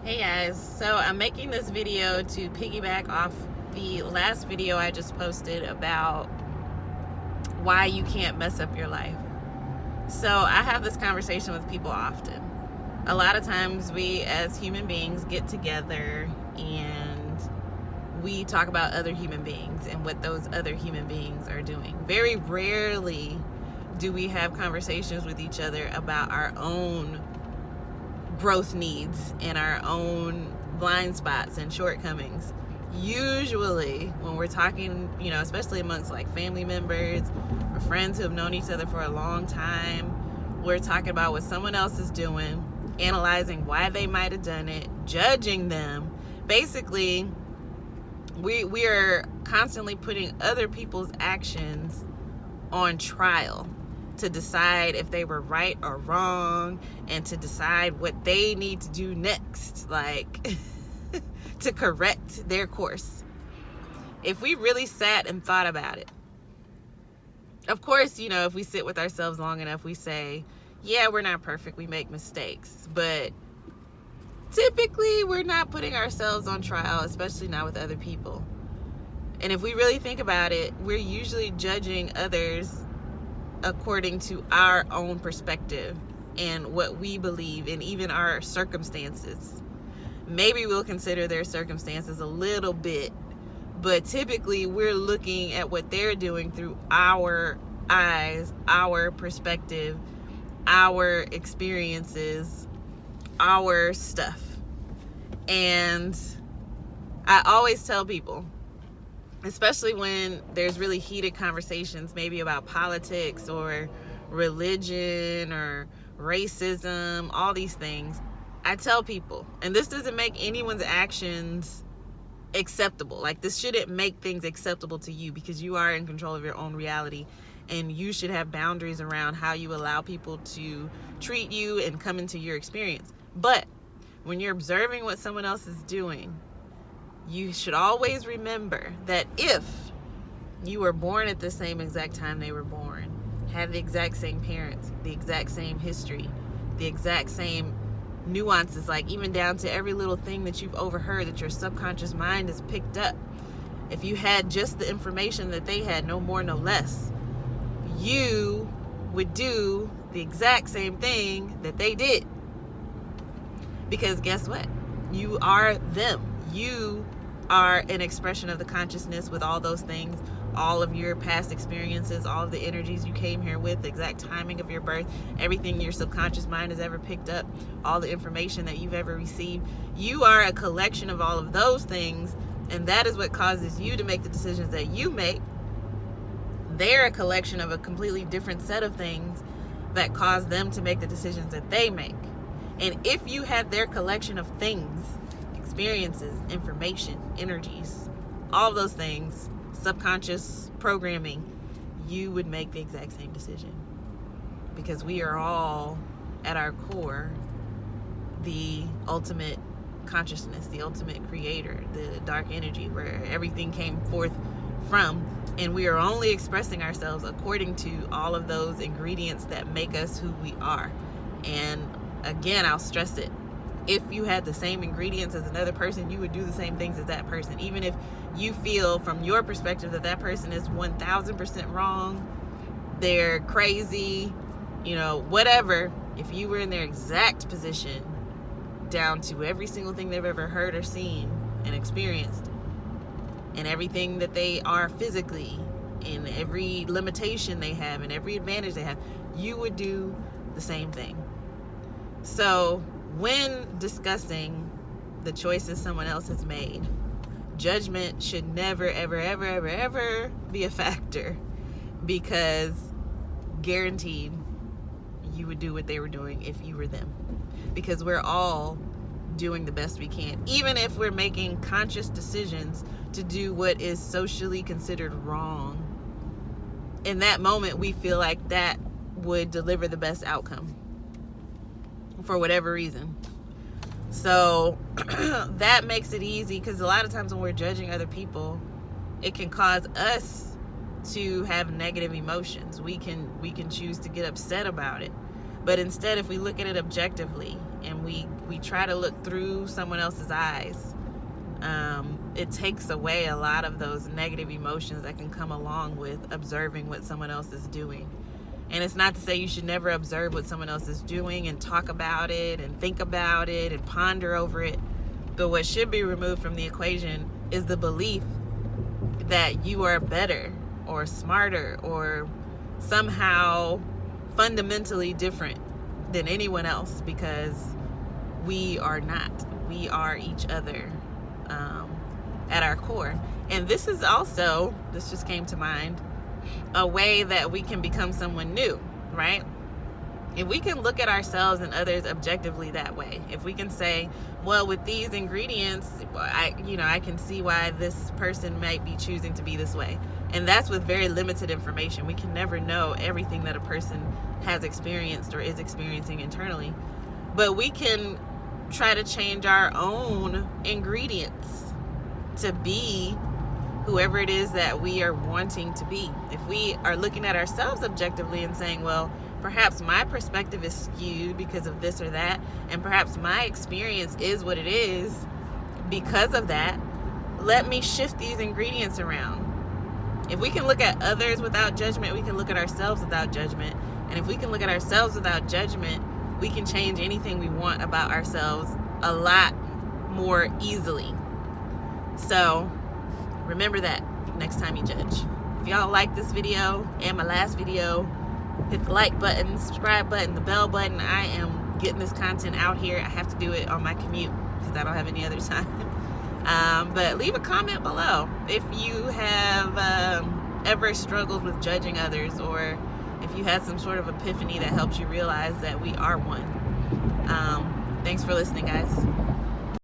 Hey guys, so I'm making this video to piggyback off the last video I just posted about why you can't mess up your life. So I have this conversation with people often. A lot of times we as human beings get together and we talk about other human beings and what those other human beings are doing. Very rarely do we have conversations with each other about our own growth needs and our own blind spots and shortcomings. Usually when we're talking, especially amongst like family members or friends who have known each other for a long time, we're talking about what someone else is doing, analyzing why they might have done it, judging them. Basically, we are constantly putting other people's actions on trial to decide if they were right or wrong and to decide what they need to do next, like to correct their course. If we really sat and thought about it, of course, if we sit with ourselves long enough, we say, yeah, we're not perfect, we make mistakes, but typically we're not putting ourselves on trial, especially not with other people. And if we really think about it, we're usually judging others according to our own perspective and what we believe and even our circumstances. Maybe we'll consider their circumstances a little bit, but typically we're looking at what they're doing through our eyes, our perspective, our experiences, our stuff. And I always tell people, especially when there's really heated conversations, maybe about politics or religion or racism, all these things, I tell people, and this doesn't make anyone's actions acceptable. Like, this shouldn't make things acceptable to you because you are in control of your own reality, and you should have boundaries around how you allow people to treat you and come into your experience. But when you're observing what someone else is doing, you should always remember that if you were born at the same exact time they were born, had the exact same parents, the exact same history, the exact same nuances, like even down to every little thing that you've overheard that your subconscious mind has picked up, if you had just the information that they had, no more, no less, you would do the exact same thing that they did. Because guess what? You are them. You are an expression of the consciousness with all those things, all of your past experiences, all of the energies you came here with, the exact timing of your birth, everything your subconscious mind has ever picked up, all the information that you've ever received. You are a collection of all of those things, and that is what causes you to make the decisions that you make. They're a collection of a completely different set of things that cause them to make the decisions that they make. And if you had their collection of things, experiences, information, energies, all of those things, subconscious programming, you would make the exact same decision. Because we are all, at our core, the ultimate consciousness, the ultimate creator, the dark energy where everything came forth from. And we are only expressing ourselves according to all of those ingredients that make us who we are. And again, I'll stress it. If you had the same ingredients as another person, you would do the same things as that person. Even if you feel from your perspective that that person is 1000% wrong, they're crazy, whatever. If you were in their exact position, down to every single thing they've ever heard or seen and experienced, and everything that they are physically, and every limitation they have, and every advantage they have, you would do the same thing. So when discussing the choices someone else has made, judgment should never, ever, ever, ever, ever be a factor, because guaranteed you would do what they were doing if you were them. Because we're all doing the best we can, even if we're making conscious decisions to do what is socially considered wrong. In that moment, we feel like that would deliver the best outcome for whatever reason. So that makes it easy, because a lot of times when we're judging other people, it can cause us to have negative emotions. We can choose to get upset about it. But instead, if we look at it objectively and we we try to look through someone else's eyes, it takes away a lot of those negative emotions that can come along with observing what someone else is doing. And it's not to say you should never observe what someone else is doing and talk about it and think about it and ponder over it. But what should be removed from the equation is the belief that you are better or smarter or somehow fundamentally different than anyone else, because we are not. We are each other at our core. And this is also, this just came to mind, a way that we can become someone new, right? If we can look at ourselves and others objectively that way, if we can say, well, with these ingredients, I can see why this person might be choosing to be this way. And that's with very limited information. We can never know everything that a person has experienced or is experiencing internally. But we can try to change our own ingredients to be whoever it is that we are wanting to be. If we are looking at ourselves objectively and saying, well, perhaps my perspective is skewed because of this or that, and perhaps my experience is what it is because of that, let me shift these ingredients around. If we can look at others without judgment, we can look at ourselves without judgment. And if we can look at ourselves without judgment, we can change anything we want about ourselves a lot more easily. So remember that next time you judge. If y'all like this video and my last video, hit the like button, subscribe button, the bell button. I am getting this content out here. I have to do it on my commute because I don't have any other time. But leave a comment below if you have ever struggled with judging others, or if you had some sort of epiphany that helped you realize that we are one. Thanks for listening, guys.